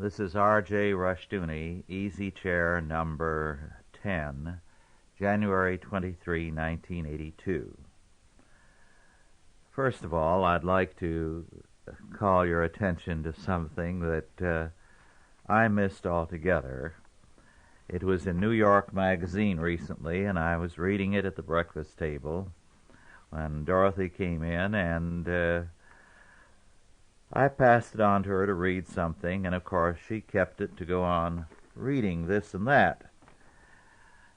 This is R.J. Rushdoony, Easy Chair number 10, January 23, 1982. First of all, I'd like to call your attention to something that I missed altogether. It was in New York Magazine recently, and I was reading it at the breakfast table when Dorothy came in, and I passed it on to her to read something, and of course she kept it to go on reading this and that.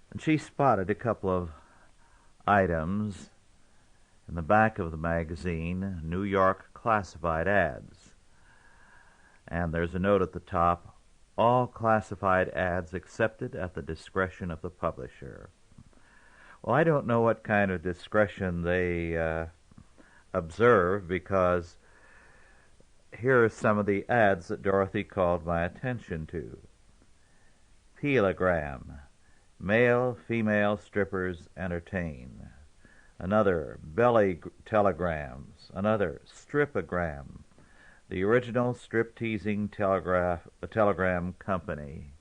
And she spotted a couple of items in the back of the magazine, New York classified ads. And there's a note at the top, all classified ads accepted at the discretion of the publisher. Well, I don't know what kind of discretion they observe, because here are some of the ads that Dorothy called my attention to. Peelogram, male, female strippers entertain. Another, belly telegrams. Another, stripogram, the original strip-teasing telegram company.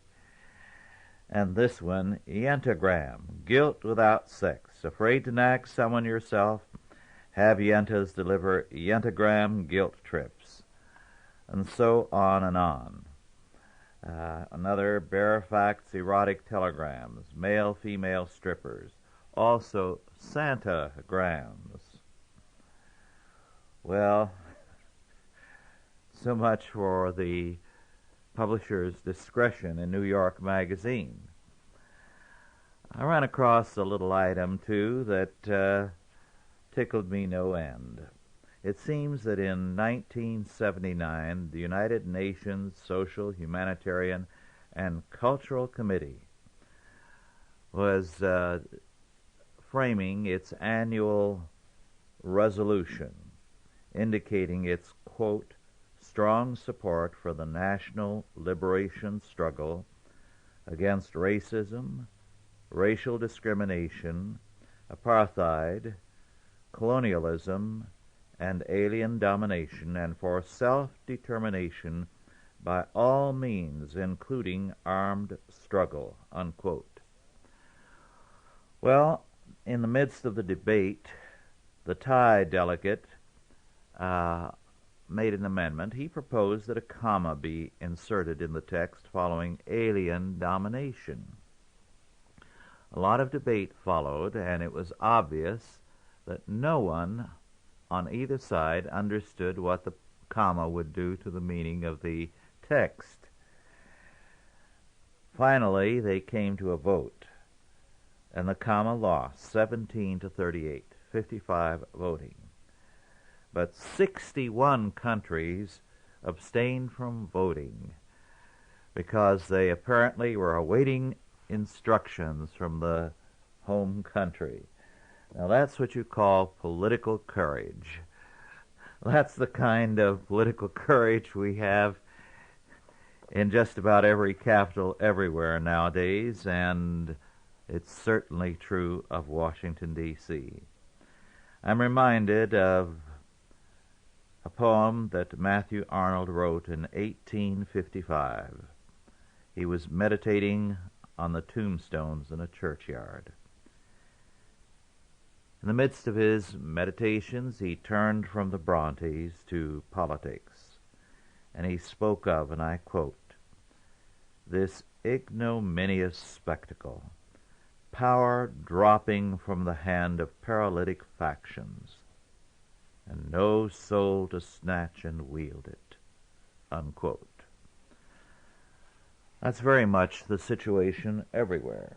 And this one, Yentagram, guilt without sex. Afraid to nag someone yourself? Have Yentas deliver Yentagram guilt trips. And so on and on. Another, Barefax erotic telegrams, male, female strippers. Also, Santagrams. Well, so much for the publisher's discretion in New York Magazine. I ran across a little item, too, that tickled me no end. It seems that in 1979, the United Nations Social, Humanitarian, and Cultural Committee was framing its annual resolution, indicating its, quote, strong support for the national liberation struggle against racism, racial discrimination, apartheid, colonialism, and alien domination, and for self-determination by all means, including armed struggle, unquote. Well, in the midst of the debate, the Thai delegate made an amendment. He proposed that a comma be inserted in the text following alien domination. A lot of debate followed, and it was obvious that no one on either side understood what the comma would do to the meaning of the text. Finally, they came to a vote, and the comma lost 17 to 38, 55 voting. But 61 countries abstained from voting because they apparently were awaiting instructions from the home country. Now, that's what you call political courage. That's the kind of political courage we have in just about every capital everywhere nowadays, and it's certainly true of Washington, D.C. I'm reminded of a poem that Matthew Arnold wrote in 1855. He was meditating on the tombstones in a churchyard. In the midst of his meditations, he turned from the Brontes to politics, and he spoke of, and I quote, this ignominious spectacle, power dropping from the hand of paralytic factions, and no soul to snatch and wield it, unquote. That's very much the situation everywhere.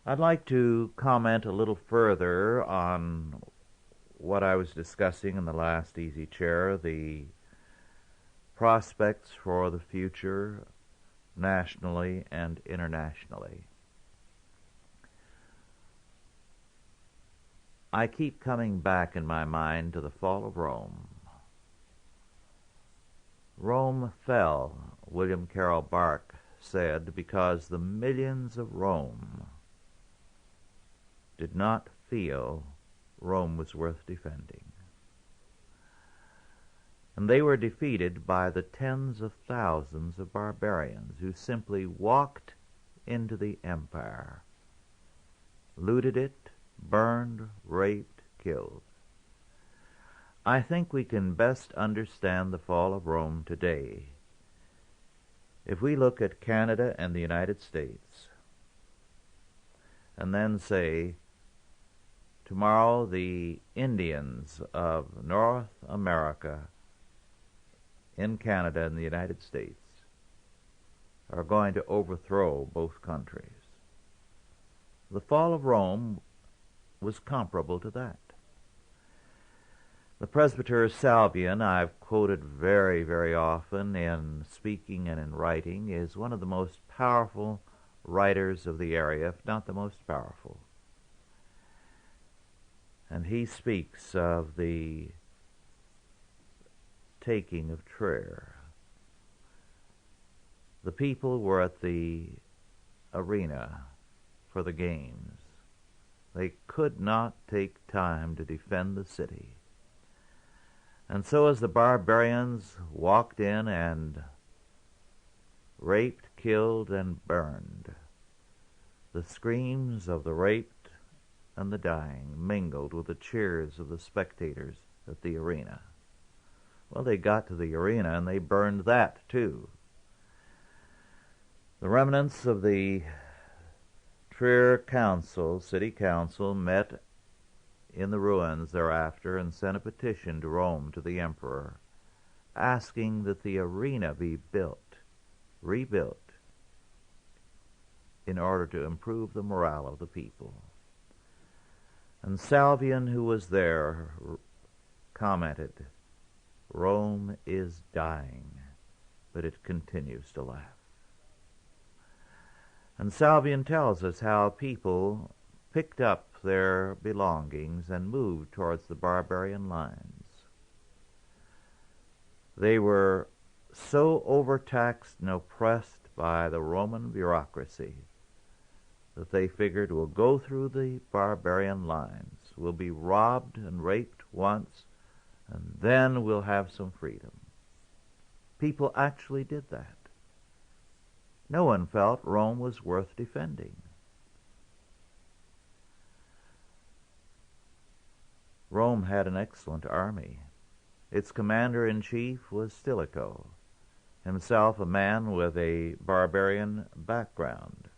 I'd like to comment a little further on what I was discussing in the last Easy Chair, the prospects for the future nationally and internationally. I keep coming back in my mind to the fall of Rome. Rome fell, William Carroll Bark said, because the millions of Rome did not feel Rome was worth defending. And they were defeated by the tens of thousands of barbarians who simply walked into the empire, looted it, burned, raped, killed. I think we can best understand the fall of Rome today if we look at Canada and the United States and then say, tomorrow the Indians of North America in Canada and the United States are going to overthrow both countries. The fall of Rome was comparable to that. The presbyter Salvian, I've quoted very, very often in speaking and in writing, is one of the most powerful writers of the area, if not the most powerful. And he speaks of the taking of Trier. The people were at the arena for the games. They could not take time to defend the city. And so as the barbarians walked in and raped, killed, and burned, the screams of the raped and the dying mingled with the cheers of the spectators at the arena. Well, they got to the arena and they burned that too. The remnants of the Trier Council, City Council, met in the ruins thereafter and sent a petition to Rome to the emperor, asking that the arena be rebuilt, in order to improve the morale of the people. And Salvian, who was there, commented, "Rome is dying, but it continues to laugh." And Salvian tells us how people picked up their belongings and moved towards the barbarian lines. They were so overtaxed and oppressed by the Roman bureaucracy that they figured, we'll go through the barbarian lines, we'll be robbed and raped once, and then we'll have some freedom. People actually did that. No one felt Rome was worth defending. Rome had an excellent army. Its commander-in-chief was Stilicho, himself a man with a barbarian background.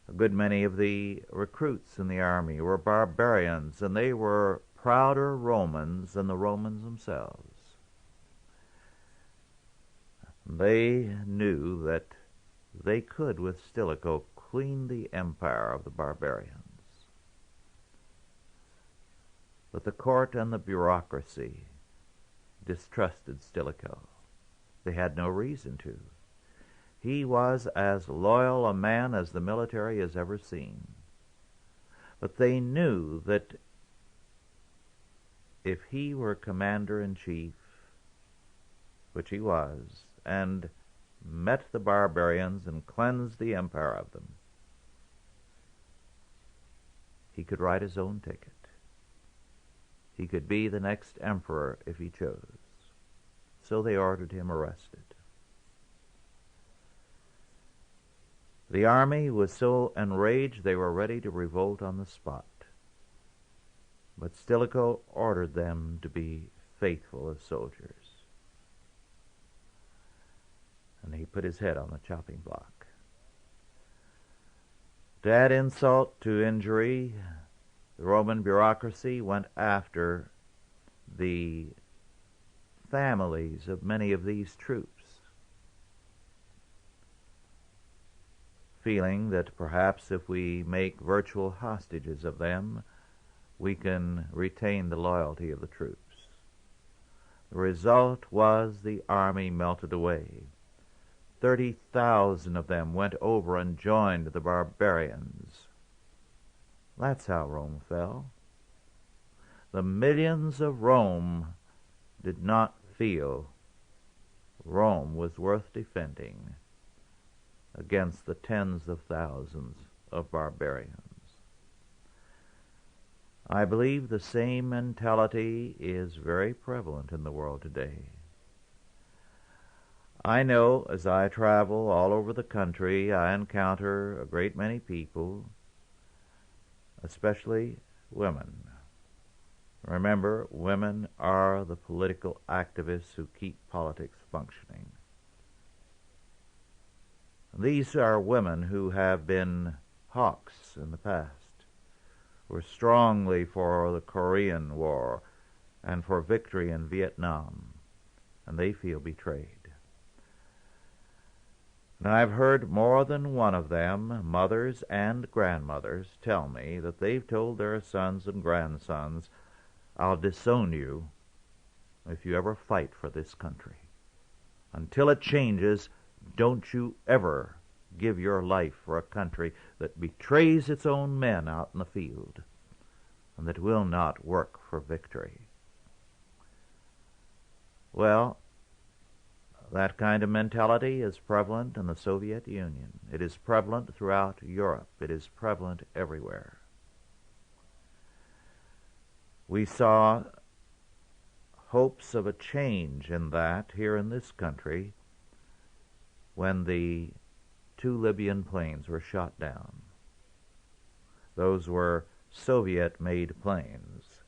A good many of the recruits in the army were barbarians, and they were prouder Romans than the Romans themselves. They knew that they could, with Stilicho, clean the empire of the barbarians. But the court and the bureaucracy distrusted Stilicho. They had no reason to. He was as loyal a man as the military has ever seen. But they knew that if he were commander-in-chief, which he was, and met the barbarians and cleansed the empire of them, he could write his own ticket. He could be the next emperor if he chose. So they ordered him arrested. The army was so enraged they were ready to revolt on the spot. But Stilicho ordered them to be faithful as soldiers. And he put his head on the chopping block. To add insult to injury, the Roman bureaucracy went after the families of many of these troops, feeling that perhaps if we make virtual hostages of them, we can retain the loyalty of the troops. The result was the army melted away. 30,000 of them went over and joined the barbarians. That's how Rome fell. The millions of Rome did not feel Rome was worth defending against the tens of thousands of barbarians. I believe the same mentality is very prevalent in the world today. I know as I travel all over the country, I encounter a great many people, especially women. Remember, women are the political activists who keep politics functioning. These are women who have been hawks in the past, were strongly for the Korean War and for victory in Vietnam, and they feel betrayed. And I've heard more than one of them, mothers and grandmothers, tell me that they've told their sons and grandsons, "I'll disown you if you ever fight for this country. Until it changes, don't you ever give your life for a country that betrays its own men out in the field and that will not work for victory." Well, that kind of mentality is prevalent in the Soviet Union. It is prevalent throughout Europe. It is prevalent everywhere. We saw hopes of a change in that here in this country when the 2 Libyan planes were shot down. Those were Soviet-made planes.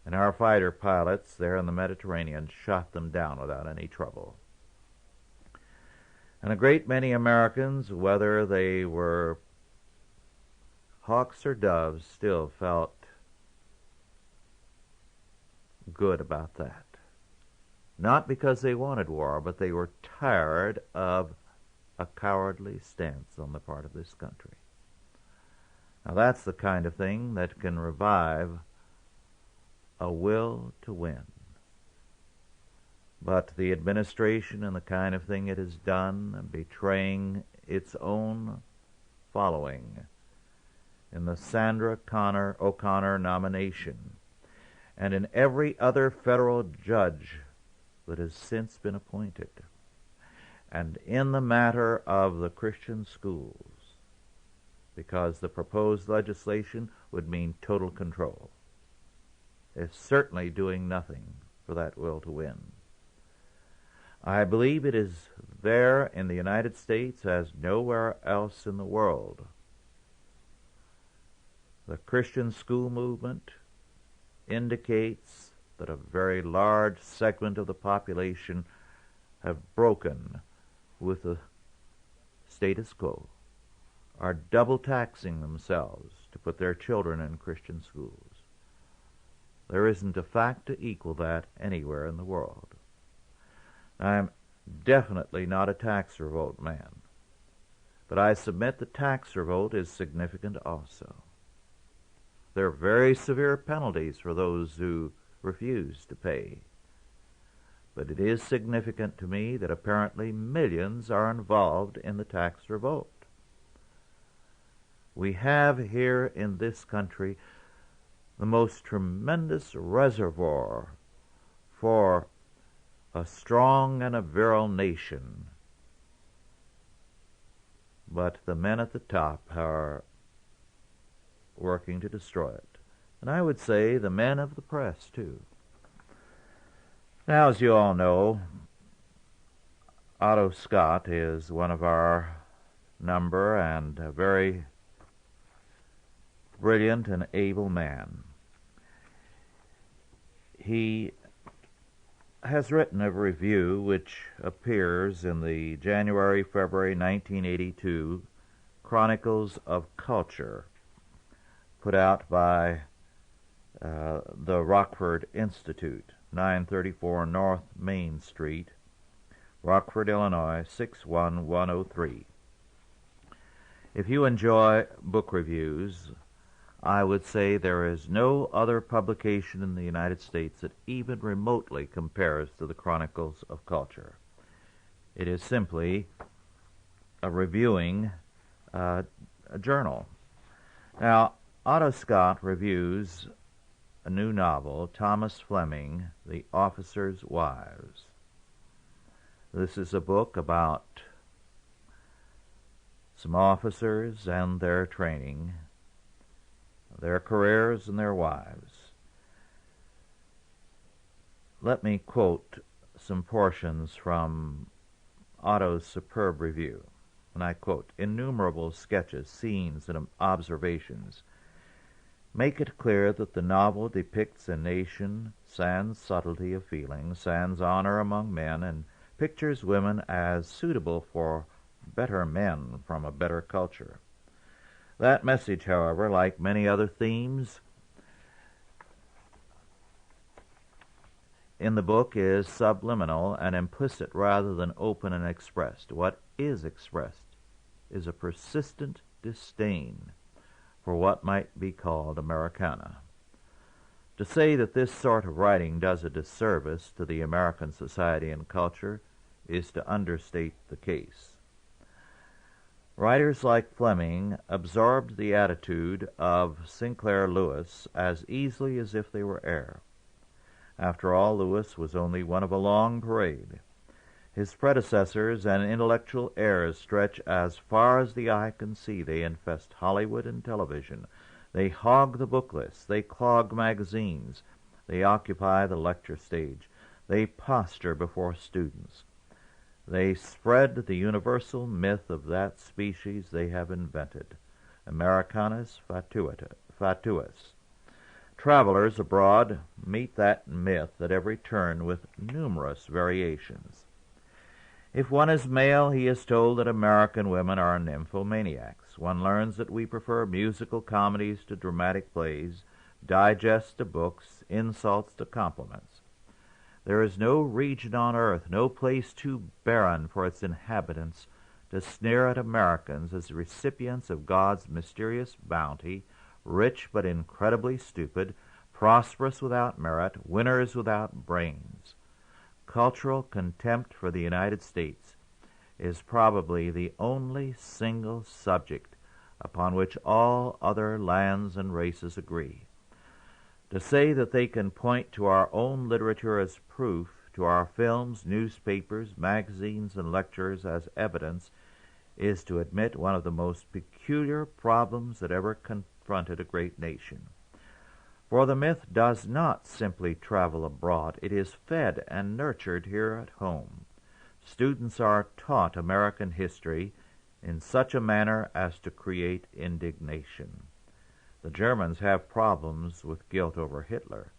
And our fighter pilots there in the Mediterranean shot them down without any trouble. And a great many Americans, whether they were hawks or doves, still felt good about that. Not because they wanted war, but they were tired of a cowardly stance on the part of this country. Now that's the kind of thing that can revive a will to win. But the administration and the kind of thing it has done, betraying its own following in the Sandra O'Connor nomination, and in every other federal judge that has since been appointed, and in the matter of the Christian schools, because the proposed legislation would mean total control, is certainly doing nothing for that will to win. I believe it is there in the United States as nowhere else in the world. The Christian school movement indicates that a very large segment of the population have broken with the status quo, are double taxing themselves to put their children in Christian schools. There isn't a fact to equal that anywhere in the world. I'm definitely not a tax revolt man, but I submit the tax revolt is significant also. There are very severe penalties for those who refuse to pay, but it is significant to me that apparently millions are involved in the tax revolt. We have here in this country the most tremendous reservoir for a strong and a virile nation. But the men at the top are working to destroy it. And I would say the men of the press, too. Now, as you all know, Otto Scott is one of our number and a very brilliant and able man. He has written a review which appears in the January-February 1982 Chronicles of Culture, put out by the Rockford Institute, 934 North Main Street, Rockford, Illinois, 61103. If you enjoy book reviews, I would say there is no other publication in the United States that even remotely compares to the Chronicles of Culture. It is simply a reviewing a journal. Now, Otto Scott reviews a new novel, Thomas Fleming, The Officers' Wives. This is a book about some officers and their training. their careers, and their wives. Let me quote some portions from Otto's superb review, and I quote, "Innumerable sketches, scenes, and observations make it clear that the novel depicts a nation sans subtlety of feeling, sans honor among men, and pictures women as suitable for better men from a better culture." That message, however, like many other themes in the book, is subliminal and implicit rather than open and expressed. What is expressed is a persistent disdain for what might be called Americana. To say that this sort of writing does a disservice to the American society and culture is to understate the case. Writers like Fleming absorbed the attitude of Sinclair Lewis as easily as if they were air. After all, Lewis was only one of a long parade. His predecessors and intellectual heirs stretch as far as the eye can see. They infest Hollywood and television. They hog the book lists. They clog magazines. They occupy the lecture stage. They posture before students. They spread the universal myth of that species they have invented, Americanus fatuus. Travelers abroad meet that myth at every turn with numerous variations. If one is male, he is told that American women are nymphomaniacs. One learns that we prefer musical comedies to dramatic plays, digest to books, insults to compliments. There is no region on earth, no place too barren for its inhabitants to sneer at Americans as recipients of God's mysterious bounty, rich but incredibly stupid, prosperous without merit, winners without brains. Cultural contempt for the United States is probably the only single subject upon which all other lands and races agree. To say that they can point to our own literature as proof, to our films, newspapers, magazines, and lectures as evidence, is to admit one of the most peculiar problems that ever confronted a great nation. For the myth does not simply travel abroad. It is fed and nurtured here at home. Students are taught American history in such a manner as to create indignation. The Germans have problems with guilt over Hitler,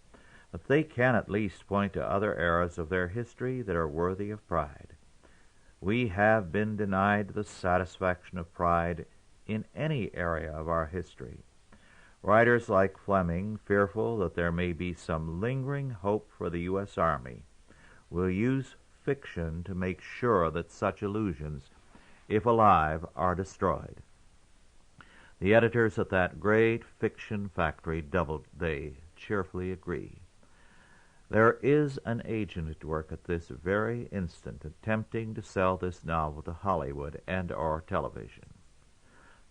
but they can at least point to other eras of their history that are worthy of pride. We have been denied the satisfaction of pride in any area of our history. Writers like Fleming, fearful that there may be some lingering hope for the U.S. Army, will use fiction to make sure that such illusions, if alive, are destroyed. The editors at that great fiction factory, Doubleday, cheerfully agree. There is an agent at work at this very instant attempting to sell this novel to Hollywood and or television.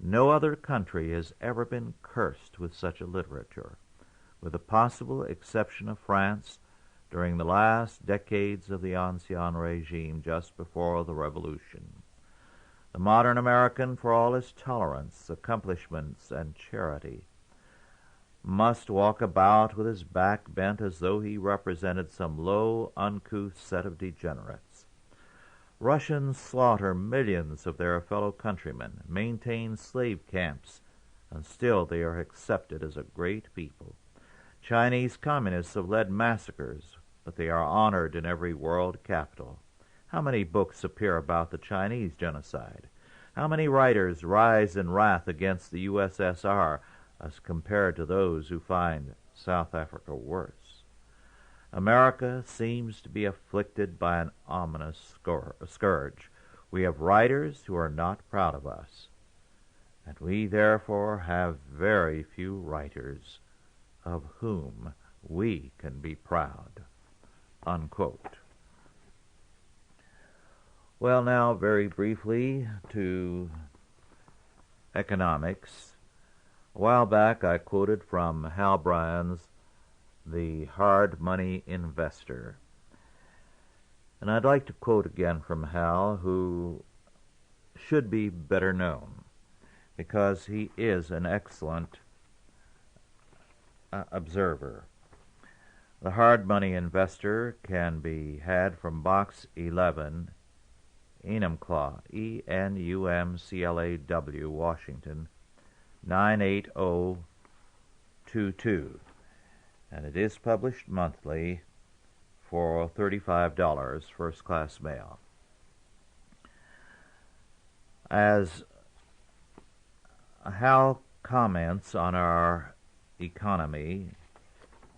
No other country has ever been cursed with such a literature, with the possible exception of France during the last decades of the Ancien regime just before the Revolution. The modern American, for all his tolerance, accomplishments, and charity, must walk about with his back bent as though he represented some low, uncouth set of degenerates. Russians slaughter millions of their fellow countrymen, maintain slave camps, and still they are accepted as a great people. Chinese communists have led massacres, but they are honored in every world capital. How many books appear about the Chinese genocide? How many writers rise in wrath against the USSR as compared to those who find South Africa worse? America seems to be afflicted by an ominous scourge. We have writers who are not proud of us, and we therefore have very few writers of whom we can be proud." Unquote. Well, now, very briefly to economics. A while back I quoted from Hal Bryan's The Hard Money Investor. And I'd like to quote again from Hal, who should be better known, because he is an excellent Observer. The hard money investor can be had from Box 11, Enumclaw, Enumclaw, Washington, 98022, and it is published monthly for $35 first-class mail. As Hal comments on our economy,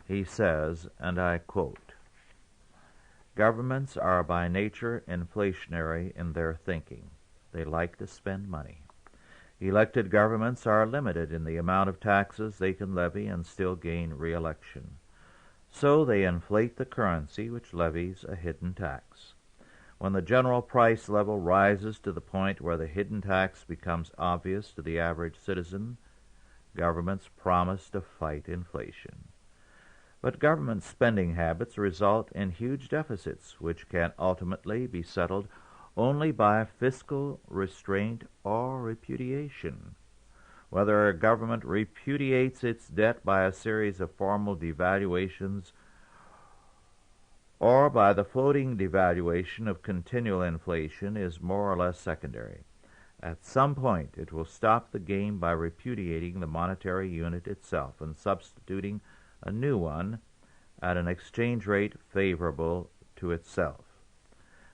he says, and I quote, "Governments are by nature inflationary in their thinking. They like to spend money. Elected governments are limited in the amount of taxes they can levy and still gain re-election. So they inflate the currency, which levies a hidden tax. When the general price level rises to the point where the hidden tax becomes obvious to the average citizen, governments promise to fight inflation. But government spending habits result in huge deficits, which can ultimately be settled only by fiscal restraint or repudiation. Whether a government repudiates its debt by a series of formal devaluations or by the floating devaluation of continual inflation is more or less secondary. At some point, it will stop the game by repudiating the monetary unit itself and substituting a new one at an exchange rate favorable to itself.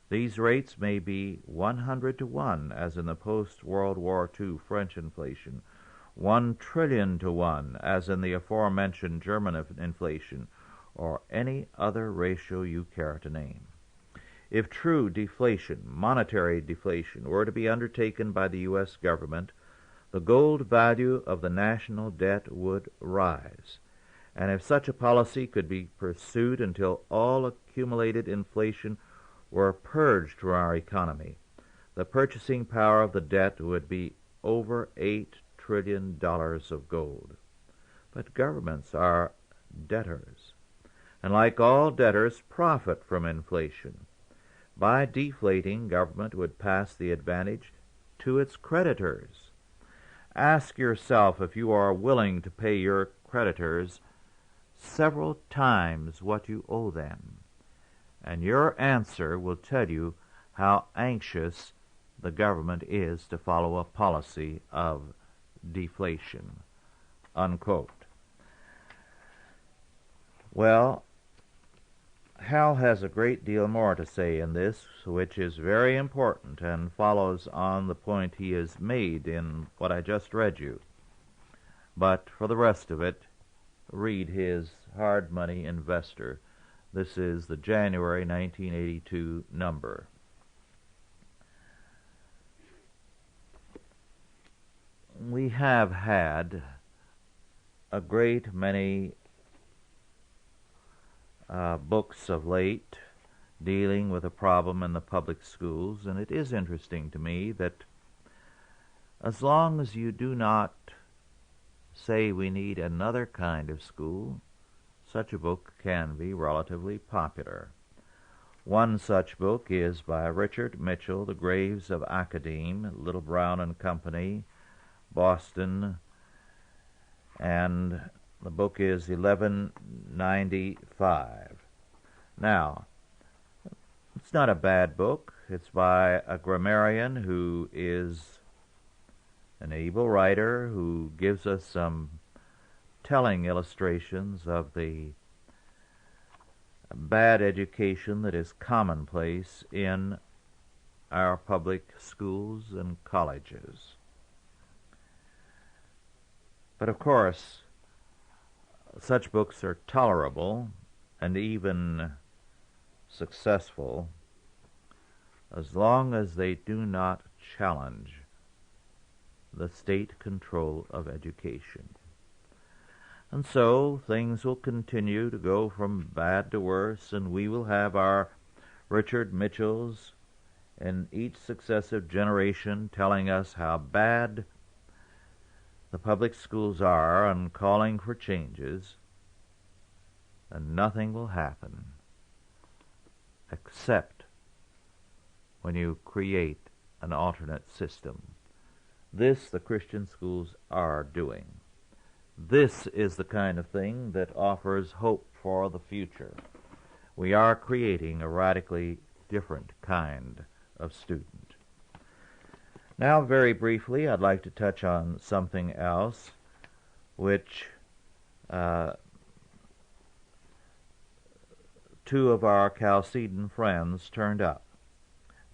These rates may be 100 to 1, as in the post-World War II French inflation, 1 trillion to 1, as in the aforementioned German inflation, or any other ratio you care to name. If true deflation, monetary deflation, were to be undertaken by the U.S. government, the gold value of the national debt would rise. And if such a policy could be pursued until all accumulated inflation were purged from our economy, the purchasing power of the debt would be over $8 trillion of gold. But governments are debtors, and like all debtors, profit from inflation. By deflating, government would pass the advantage to its creditors. Ask yourself if you are willing to pay your creditors several times what you owe them, and your answer will tell you how anxious the government is to follow a policy of deflation." Unquote. Well, Hal has a great deal more to say in this, which is very important and follows on the point he has made in what I just read you. But for the rest of it, read his Hard Money Investor. This is the January 1982 number. We have had a great many books of late dealing with a problem in the public schools, and it is interesting to me that as long as you do not say we need another kind of school, such a book can be relatively popular. One such book is by Richard Mitchell, The Graves of Academe, Little Brown and Company, Boston, and the book is $11.95. Now, it's not a bad book. It's by a grammarian who is an able writer who gives us some telling illustrations of the bad education that is commonplace in our public schools and colleges. But of course, such books are tolerable and even successful as long as they do not challenge the state control of education. And so things will continue to go from bad to worse, and we will have our Richard Mitchells in each successive generation telling us how bad the public schools are and calling for changes, and nothing will happen except when you create an alternate system. This the Christian schools are doing. This is the kind of thing that offers hope for the future. We are creating a radically different kind of student. Now, very briefly, I'd like to touch on something else which two of our Chalcedon friends turned up,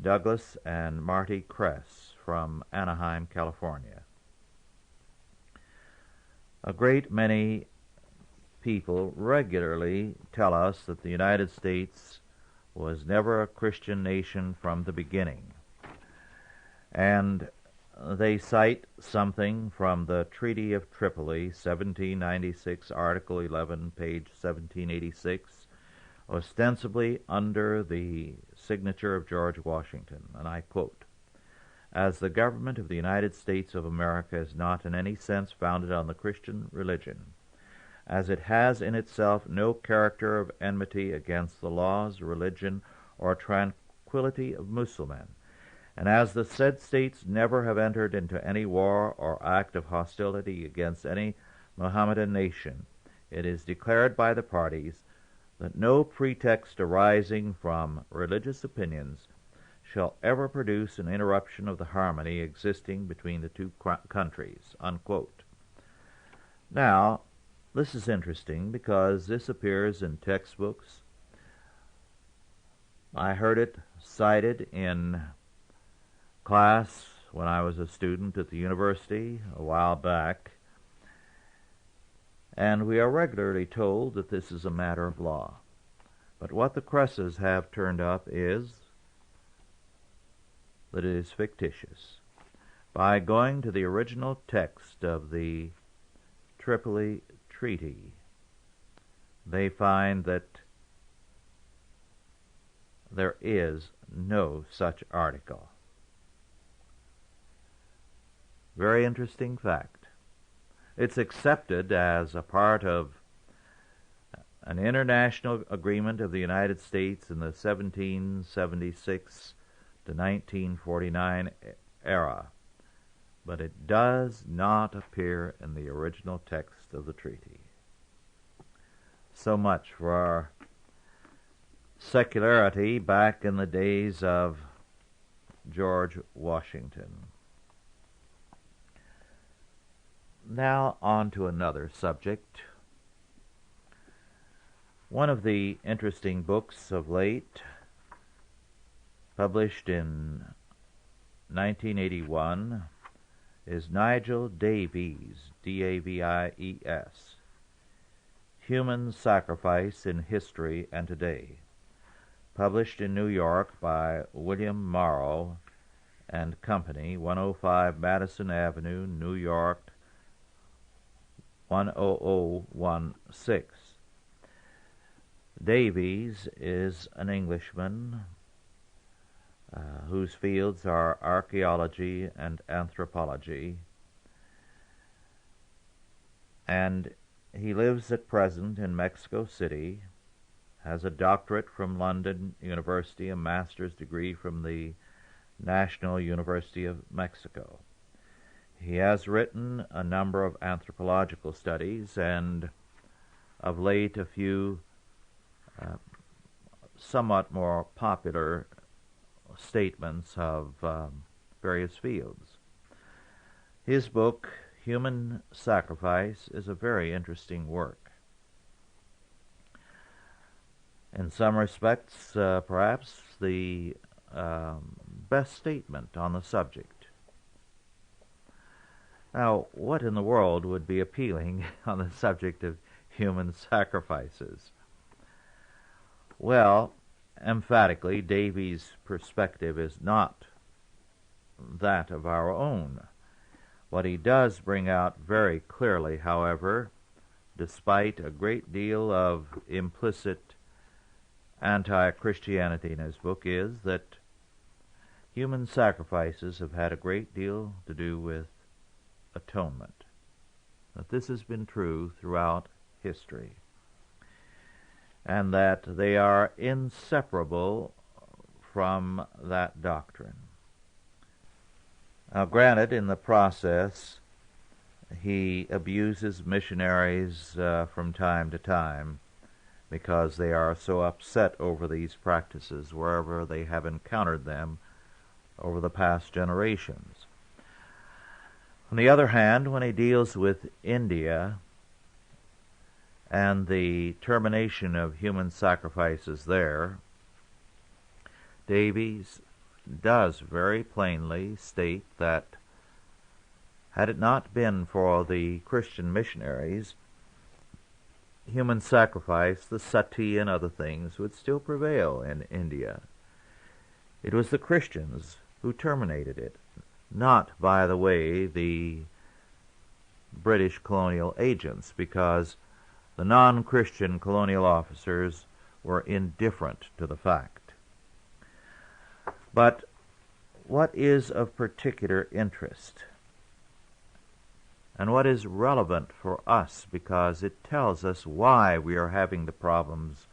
Douglas and Marty Kress from Anaheim, California. A great many people regularly tell us that the United States was never a Christian nation from the beginning. And they cite something from the Treaty of Tripoli, 1796, Article 11, page 1786, ostensibly under the signature of George Washington, and I quote, "As the government of the United States of America is not in any sense founded on the Christian religion, as it has in itself no character of enmity against the laws, religion, or tranquillity of Mussulmen, and as the said states never have entered into any war or act of hostility against any Mohammedan nation, it is declared by the parties that no pretext arising from religious opinions shall ever produce an interruption of the harmony existing between the two countries." Unquote. Now, this is interesting because this appears in textbooks. I heard it cited in class when I was a student at the university a while back, and we are regularly told that this is a matter of law. But what the Cresses have turned up is that it is fictitious. By going to the original text of the Tripoli Treaty, they find that there is no such article. Very interesting fact. It's accepted as a part of an international agreement of the United States in the 1776 to 1949 era, but it does not appear in the original text of the treaty. So much for our secularity back in the days of George Washington. Now on to another subject. One of the interesting books of late, published in 1981, is Nigel Davies, D-A-V-I-E-S, Human Sacrifice in History and Today, published in New York by William Morrow and Company, 105 Madison Avenue, New York, 10016. Davies is an Englishman whose fields are archaeology and anthropology, and he lives at present in Mexico City, has a doctorate from London University, a master's degree from the National University of Mexico. He has written a number of anthropological studies and of late a few somewhat more popular statements of various fields. His book, Human Sacrifice, is a very interesting work. In some respects, perhaps the best statement on the subject. Now, what in the world would be appealing on the subject of human sacrifices? Well, emphatically, Davies' perspective is not that of our own. What he does bring out very clearly, however, despite a great deal of implicit anti-Christianity in his book, is that human sacrifices have had a great deal to do with atonement. That this has been true throughout history, and that they are inseparable from that doctrine. Now, granted, in the process, he abuses missionaries from time to time because they are so upset over these practices wherever they have encountered them over the past generations. On the other hand, when he deals with India and the termination of human sacrifices there, Davies does very plainly state that had it not been for the Christian missionaries, human sacrifice, the sati and other things, would still prevail in India. It was the Christians who terminated it, not, by the way, the British colonial agents, because the non-Christian colonial officers were indifferent to the fact. But what is of particular interest, and what is relevant for us, because it tells us why we are having the problems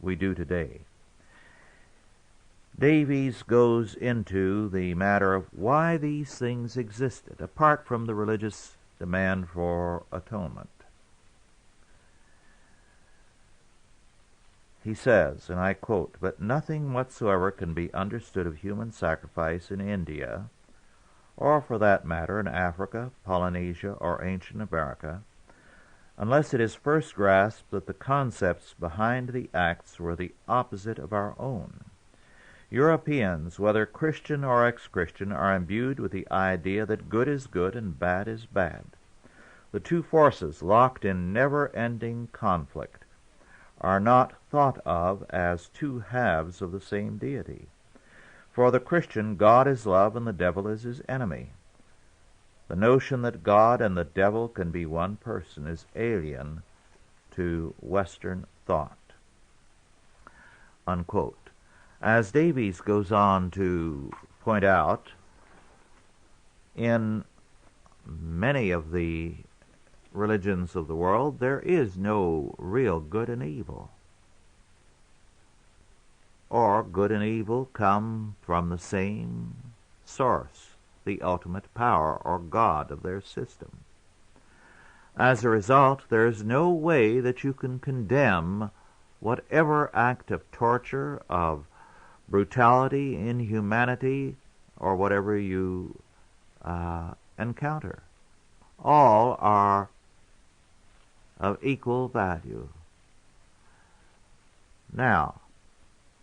we do today. Davies goes into the matter of why these things existed, apart from the religious demand for atonement. He says, and I quote, "But nothing whatsoever can be understood of human sacrifice in India, or for that matter in Africa, Polynesia, or ancient America, unless it is first grasped that the concepts behind the acts were the opposite of our own. Europeans, whether Christian or ex-Christian, are imbued with the idea that good is good and bad is bad. The two forces, locked in never-ending conflict, are not thought of as two halves of the same deity. For the Christian, God is love and the devil is his enemy. The notion that God and the devil can be one person is alien to Western thought." Unquote. As Davies goes on to point out, in many of the religions of the world, there is no real good and evil. Or good and evil come from the same source, the ultimate power or God of their system. As a result, there is no way that you can condemn whatever act of torture, of brutality, inhumanity, or whatever you encounter. All are of equal value. Now,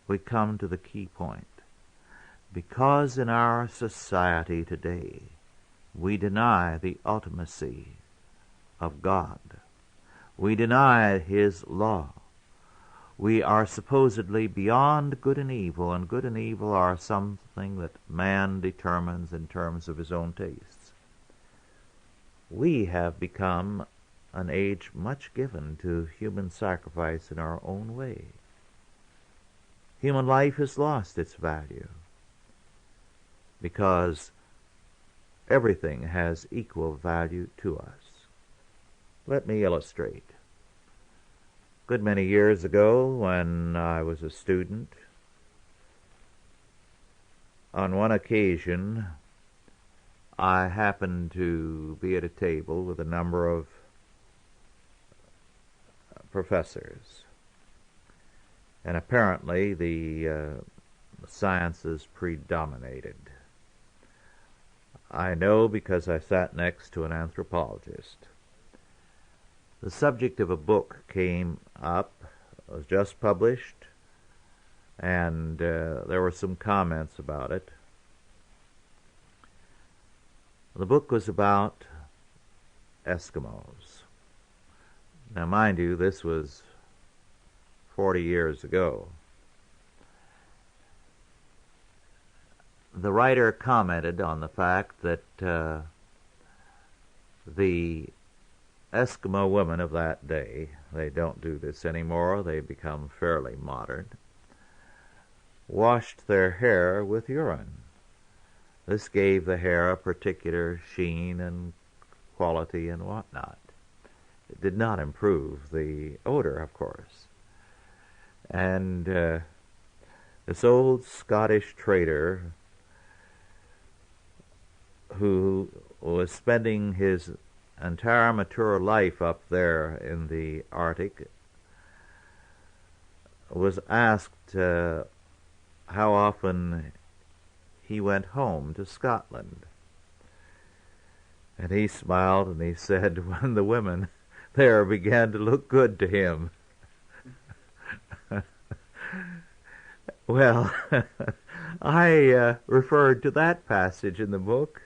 we come to the key point. Because in our society today we deny the ultimacy of God, we deny His law, we are supposedly beyond good and evil, and good and evil are something that man determines in terms of his own tastes. We have become an age much given to human sacrifice in our own way. Human life has lost its value because everything has equal value to us. Let me illustrate. A good many years ago, when I was a student, on one occasion I happened to be at a table with a number of professors, and apparently the sciences predominated. I know because I sat next to an anthropologist. The subject of a book came up, it was just published, and there were some comments about it. The book was about Eskimos. Now, mind you, this was 40 years ago. The writer commented on the fact that the Eskimo women of that day, they don't do this anymore, they've become fairly modern, washed their hair with urine. This gave the hair a particular sheen and quality and whatnot. It did not improve the odor, of course. And this old Scottish trader who was spending his entire mature life up there in the Arctic, was asked how often he went home to Scotland. And he smiled and he said, when the women there began to look good to him. Well, I referred to that passage in the book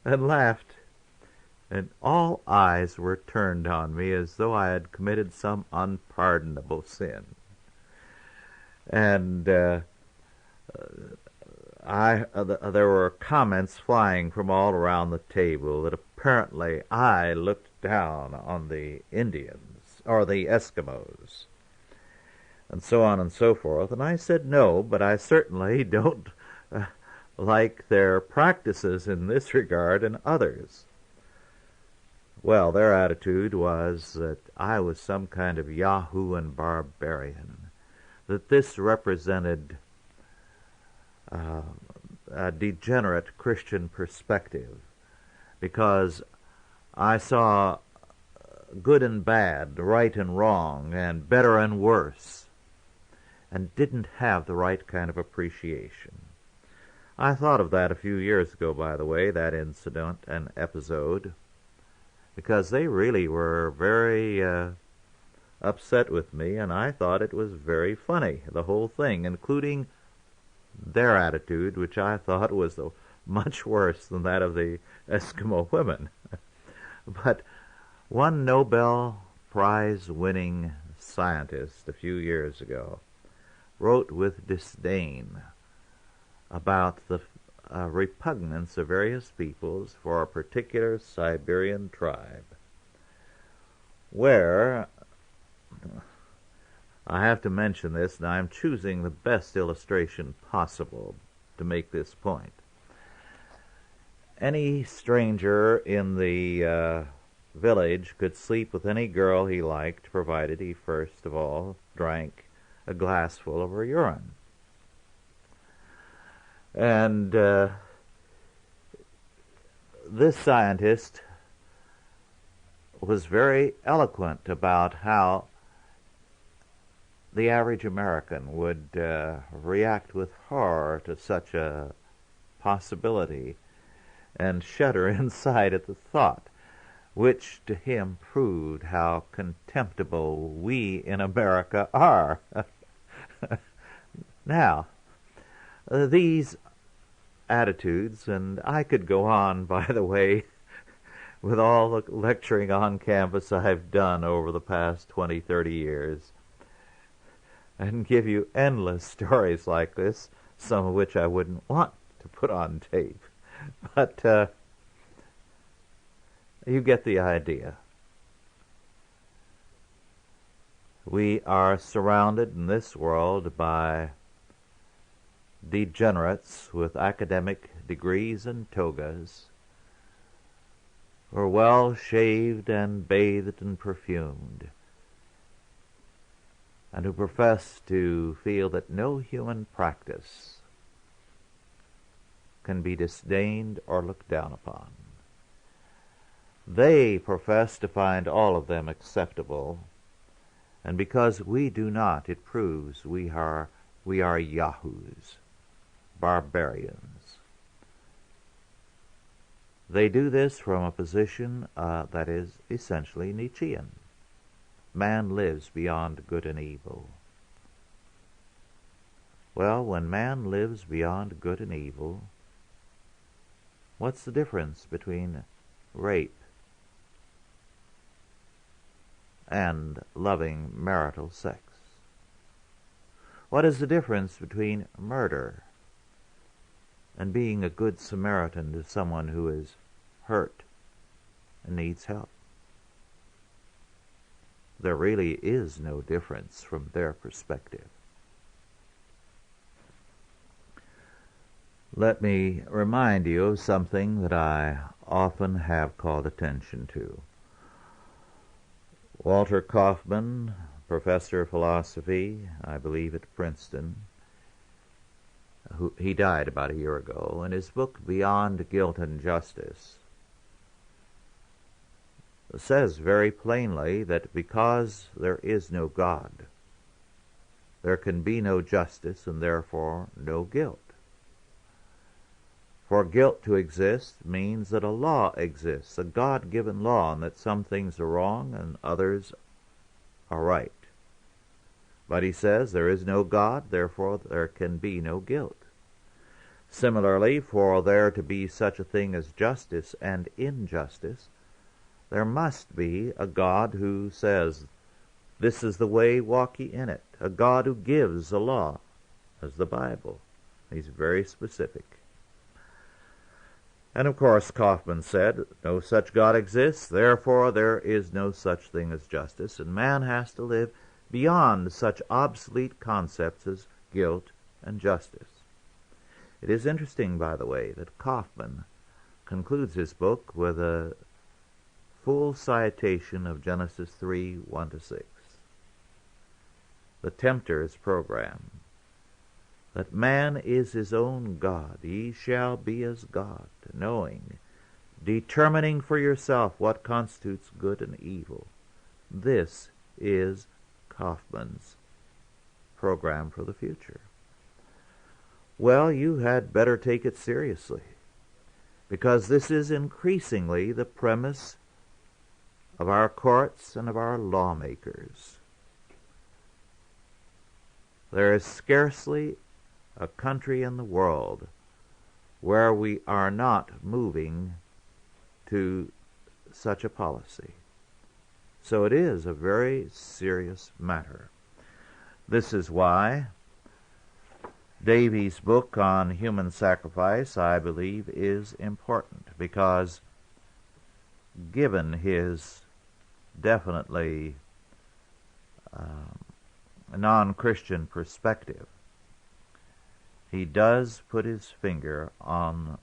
and laughed, and all eyes were turned on me as though I had committed some unpardonable sin. And there were comments flying from all around the table that apparently I looked down on the Indians, or the Eskimos, and so on and so forth. And I said no, but I certainly don't like their practices in this regard and others. Well, their attitude was that I was some kind of Yahoo and barbarian, that this represented a degenerate Christian perspective, because I saw good and bad, right and wrong, and better and worse, and didn't have the right kind of appreciation. I thought of that a few years ago, by the way, that incident and episode, because they really were very upset with me, and I thought it was very funny, the whole thing, including their attitude, which I thought was much worse than that of the Eskimo women. But one Nobel Prize-winning scientist a few years ago wrote with disdain about the repugnance of various peoples for a particular Siberian tribe, where, I have to mention this, and I'm choosing the best illustration possible to make this point. Any stranger in the village could sleep with any girl he liked, provided he first of all drank a glassful of her urine. And this scientist was very eloquent about how the average American would react with horror to such a possibility and shudder inside at the thought, which to him proved how contemptible we in America are. Now, these attitudes, and I could go on, by the way, with all the lecturing on campus I've done over the past 20, 30 years, and give you endless stories like this, some of which I wouldn't want to put on tape. But you get the idea. We are surrounded in this world by degenerates with academic degrees and togas, who are well shaved and bathed and perfumed, and who profess to feel that no human practice can be disdained or looked down upon. They profess to find all of them acceptable, and because we do not, it proves we are yahoos, barbarians. They do this from a position that is essentially Nietzschean. Man lives beyond good and evil. Well, when man lives beyond good and evil, what's the difference between rape and loving marital sex? What is the difference between murder and being a good Samaritan to someone who is hurt and needs help? There really is no difference from their perspective. Let me remind you of something that I often have called attention to. Walter Kaufman, professor of philosophy, I believe at Princeton, he died about a year ago. In his book Beyond Guilt and Justice, says very plainly that because there is no God, there can be no justice and therefore no guilt. For guilt to exist means that a law exists, a God-given law, and that some things are wrong and others are right. But he says there is no God, therefore there can be no guilt. Similarly, for there to be such a thing as justice and injustice, there must be a God who says, "This is the way, walk ye in it," a God who gives a law, as the Bible. He's very specific. And of course, Kaufman said, no such God exists, therefore there is no such thing as justice, and man has to live beyond such obsolete concepts as guilt and justice. It is interesting, by the way, that Kaufman concludes his book with a full citation of Genesis 3:1-6. The tempter's program, that man is his own God, ye shall be as God, knowing, determining for yourself what constitutes good and evil. This is Kaufman's program for the future. Well, you had better take it seriously, because this is increasingly the premise of our courts and of our lawmakers. There is scarcely a country in the world where we are not moving to such a policy. So it is a very serious matter. This is why Davies' book on human sacrifice, I believe, is important, because given his definitely non-Christian perspective, he does put his finger on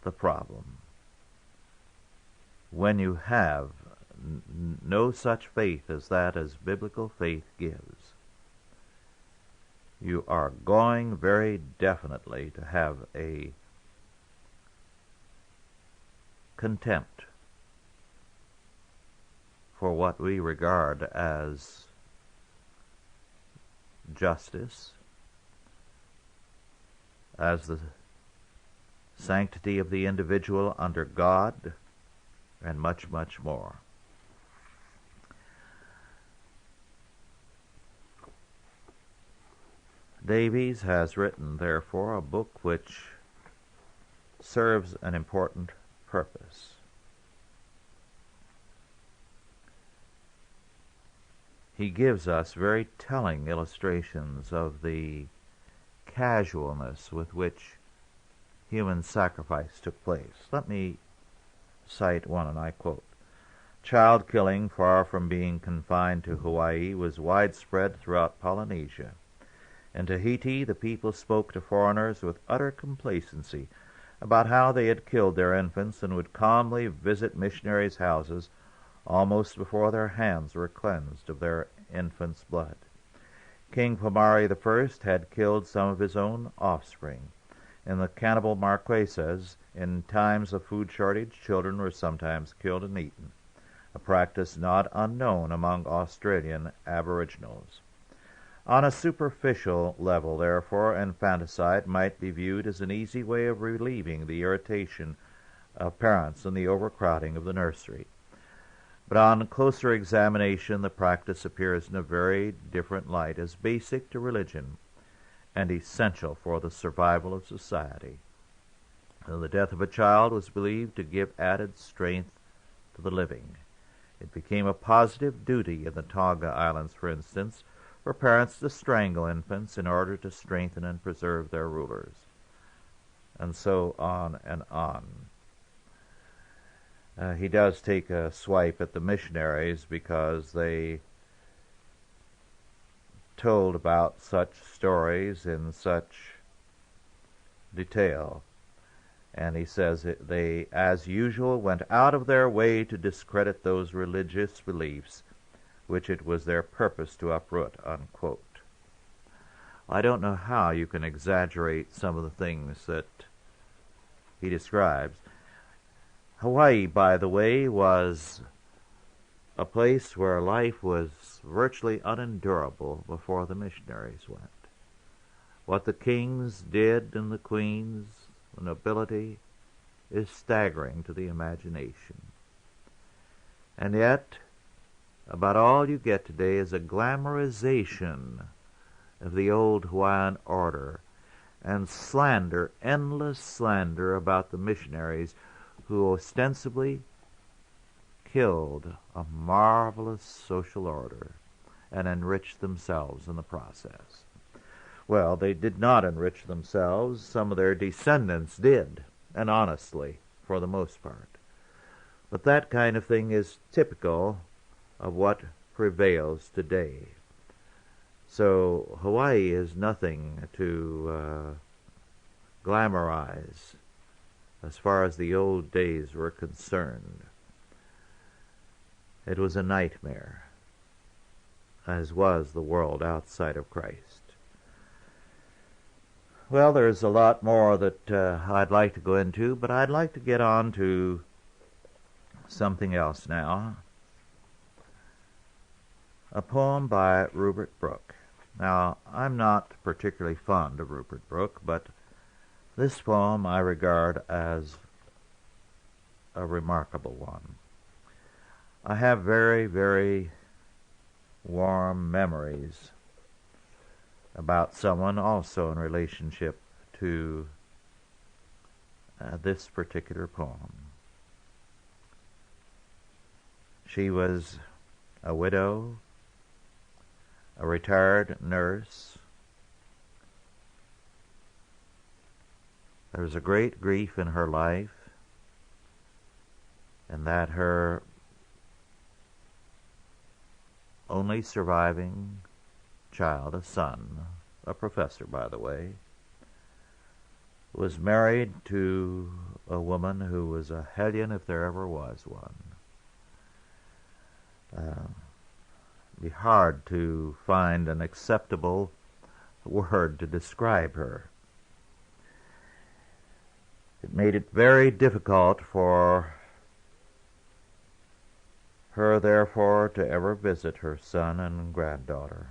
the problem. When you have no such faith as that as biblical faith gives, you are going very definitely to have a contempt for what we regard as justice, as the sanctity of the individual under God, and much, much more. Davies has written, therefore, a book which serves an important purpose. He gives us very telling illustrations of the casualness with which human sacrifice took place. Let me cite one, and I quote, "Child killing, far from being confined to Hawaii, was widespread throughout Polynesia. In Tahiti, the people spoke to foreigners with utter complacency about how they had killed their infants, and would calmly visit missionaries' houses almost before their hands were cleansed of their infants' blood. King Pomare I had killed some of his own offspring. In the cannibal Marquesas, in times of food shortage, children were sometimes killed and eaten, a practice not unknown among Australian aboriginals. On a superficial level, therefore, infanticide might be viewed as an easy way of relieving the irritation of parents and the overcrowding of the nursery. But on closer examination, the practice appears in a very different light, as basic to religion and essential for the survival of society. And the death of a child was believed to give added strength to the living. It became a positive duty in the Tonga Islands, for instance, for parents to strangle infants in order to strengthen and preserve their rulers, and so on and on. He does take a swipe at the missionaries because they told about such stories in such detail. And he says they, as usual, went out of their way to discredit those religious beliefs which it was their purpose to uproot, unquote. I don't know how you can exaggerate some of the things that he describes. Hawaii, by the way, was a place where life was virtually unendurable before the missionaries went. What the kings did and the queens, the nobility, is staggering to the imagination. And yet, about all you get today is a glamorization of the old Hawaiian order and slander, endless slander about the missionaries who ostensibly killed a marvelous social order and enriched themselves in the process. Well, they did not enrich themselves. Some of their descendants did, and honestly, for the most part. But that kind of thing is typical of what prevails today. So Hawaii is nothing to glamorize as far as the old days were concerned. It was a nightmare, as was the world outside of Christ. Well, there's a lot more that I'd like to go into, but I'd like to get on to something else now. A poem by Rupert Brooke. Now, I'm not particularly fond of Rupert Brooke, but this poem I regard as a remarkable one. I have very, very warm memories about someone also in relationship to this particular poem. She was a widow, a retired nurse. There was a great grief in her life, and that her only surviving child, a son, a professor, by the way, was married to a woman who was a hellion if there ever was one. It'd be hard to find an acceptable word to describe her. It made it very difficult for her, therefore, to ever visit her son and granddaughter.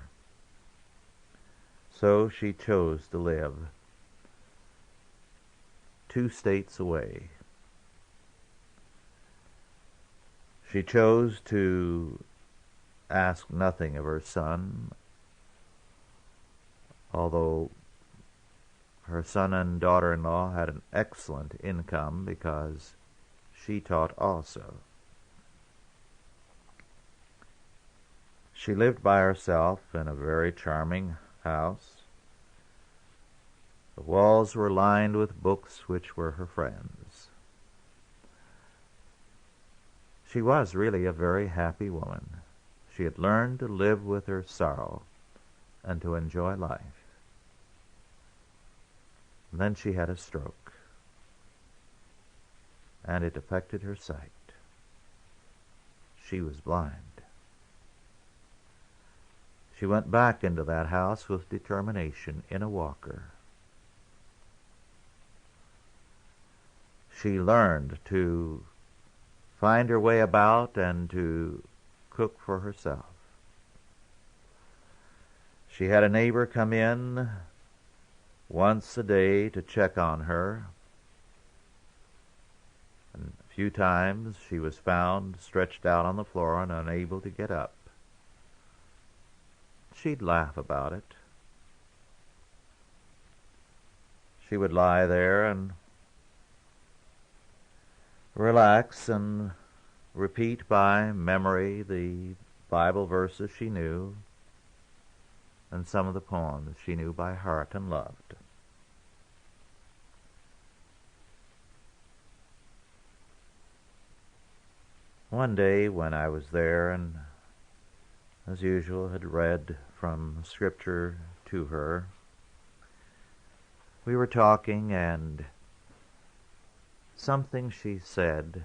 So she chose to live 2 states away. She chose to ask nothing of her son, although her son and daughter-in-law had an excellent income because she taught also. She lived by herself in a very charming house. The walls were lined with books which were her friends. She was really a very happy woman. She had learned to live with her sorrow and to enjoy life. And then she had a stroke, and it affected her sight. She was blind. She went back into that house with determination in a walker. She learned to find her way about and to cook for herself. She had a neighbor come in once a day to check on her. And a few times she was found stretched out on the floor and unable to get up. She'd laugh about it. She would lie there and relax and repeat by memory the Bible verses she knew and some of the poems she knew by heart and loved. One day when I was there and, as usual, had read from Scripture to her, we were talking, and something she said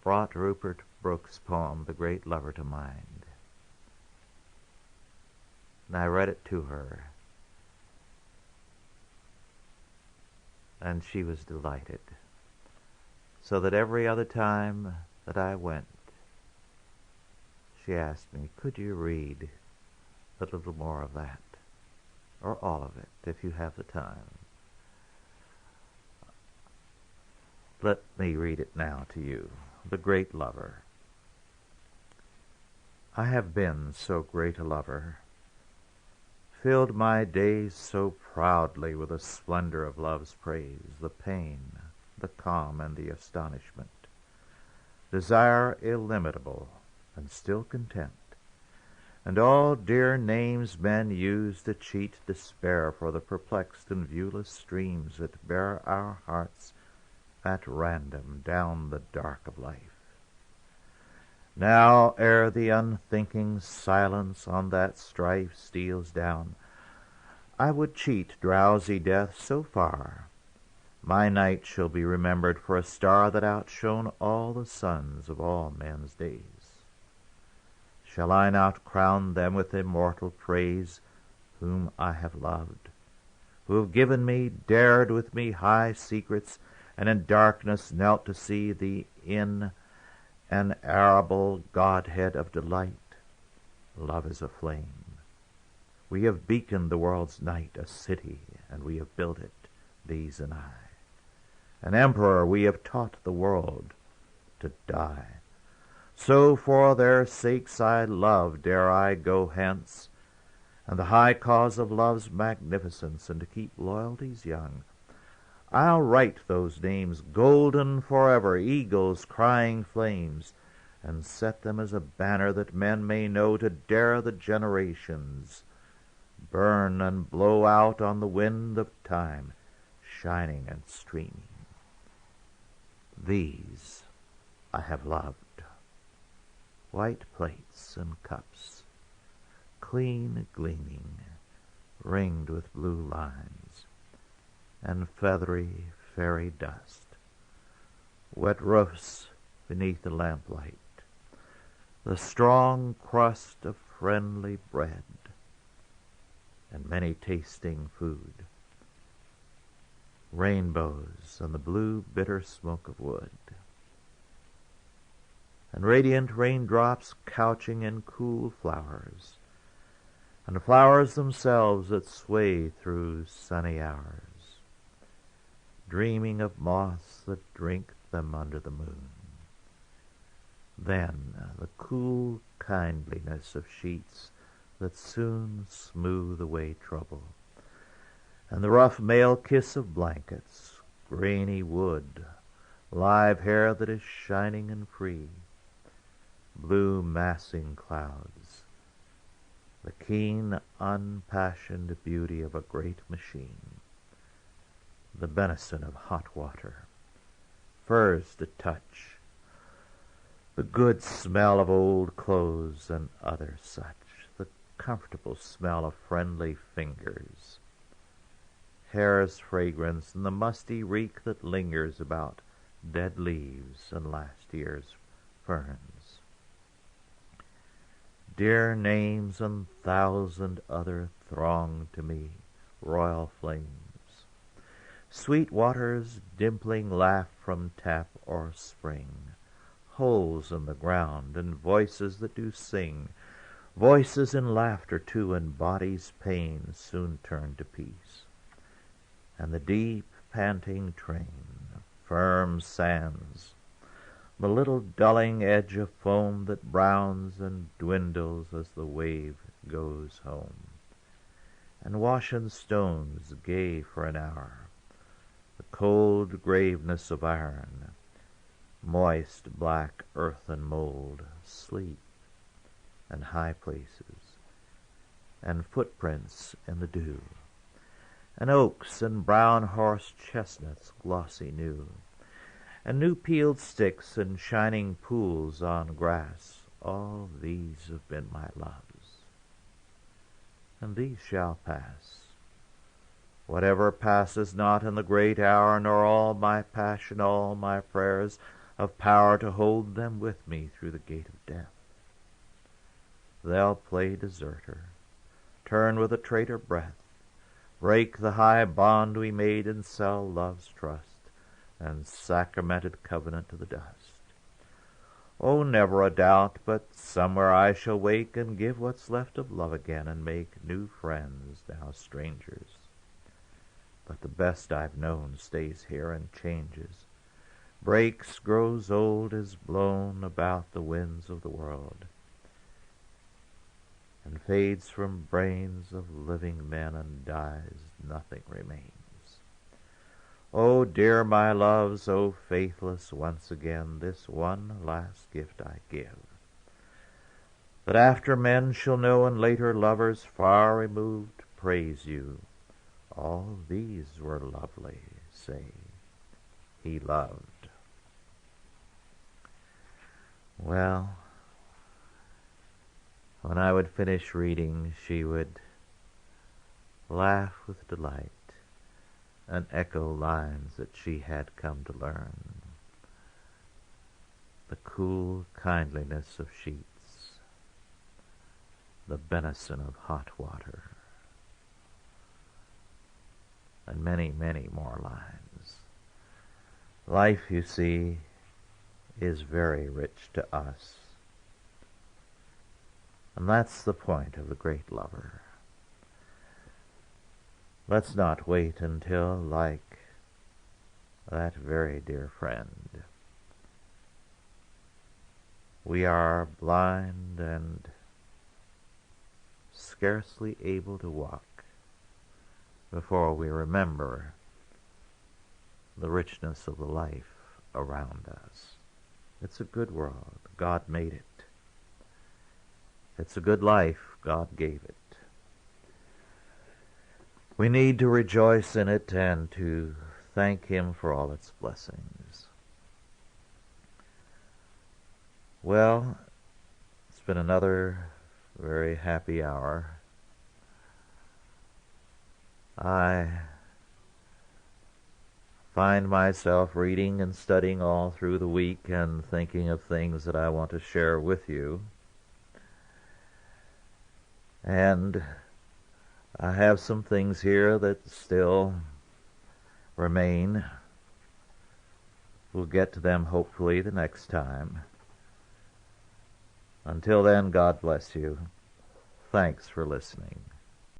brought Rupert Brooke's poem, The Great Lover, to mind. And I read it to her, and she was delighted. So that every other time that I went, she asked me, "Could you read a little more of that, or all of it, if you have the time?" Let me read it now to you. The Great Lover. I have been so great a lover, filled my days so proudly with the splendor of love's praise, the pain, the calm, and the astonishment, desire illimitable, and still content, and all dear names men use to cheat despair for the perplexed and viewless streams that bear our hearts at random down the dark of life. Now, ere the unthinking silence on that strife steals down, I would cheat drowsy death so far, my night shall be remembered for a star that outshone all the suns of all men's days. Shall I not crown them with immortal praise, whom I have loved, who have given me, dared with me high secrets, and in darkness knelt to see the inarable Godhead of delight? Love is a flame. We have beaconed the world's night, a city, and we have built it, these and I. An emperor we have taught the world to die. So for their sakes I love, dare I go hence, and the high cause of love's magnificence, and to keep loyalties young, I'll write those names golden forever, eagles crying flames, and set them as a banner that men may know to dare the generations, burn and blow out on the wind of time, shining and streaming. These I have loved, white plates and cups, clean gleaming, ringed with blue lines, and feathery fairy dust, wet roofs beneath the lamplight, the strong crust of friendly bread, and many tasting food, rainbows and the blue bitter smoke of wood, and radiant raindrops couching in cool flowers, and flowers themselves that sway through sunny hours, dreaming of moths that drink them under the moon. Then the cool kindliness of sheets that soon smooth away trouble, and the rough male kiss of blankets, grainy wood, live hair that is shining and free, blue massing clouds, the keen, unpassioned beauty of a great machine, the benison of hot water, furs to touch, the good smell of old clothes and other such, the comfortable smell of friendly fingers, hair's fragrance, and the musty reek that lingers about dead leaves and last year's ferns. Dear names and thousand other throng to me, royal flames, sweet waters dimpling laugh from tap or spring, holes in the ground, and voices that do sing, voices in laughter too, and bodies' pain soon turn to peace, and the deep panting train, firm sands, the little dulling edge of foam that browns and dwindles as the wave goes home, and washen stones gay for an hour, the cold graveness of iron, moist black earth and mold, sleep, and high places, and footprints in the dew, and oaks and brown horse chestnuts glossy new, and new peeled sticks and shining pools on grass, all these have been my loves, and these shall pass. Whatever passes not in the great hour, nor all my passion, all my prayers of power to hold them with me through the gate of death. They'll play deserter, turn with a traitor breath, break the high bond we made, and sell love's trust and sacramented covenant to the dust. Oh, never a doubt but somewhere I shall wake and give what's left of love again and make new friends, now strangers. But the best I've known stays here and changes, breaks, grows old, is blown about the winds of the world, and fades from brains of living men and dies, nothing remains. Oh, dear my loves, oh, faithless once again, this one last gift I give, that after men shall know and later lovers far removed praise you, all these were lovely, say, he loved. Well, when I would finish reading, she would laugh with delight and echo lines that she had come to learn. The cool kindliness of sheets, the benison of hot water, and many, many more lines. Life, you see, is very rich to us. And that's the point of the great lover. Let's not wait until, like that very dear friend, we are blind and scarcely able to walk before we remember the richness of the life around us. It's a good world. God made it. It's a good life. God gave it. We need to rejoice in it and to thank Him for all its blessings. Well, it's been another very happy hour. I find myself reading and studying all through the week and thinking of things that I want to share with you. And I have some things here that still remain. We'll get to them hopefully the next time. Until then, God bless you. Thanks for listening.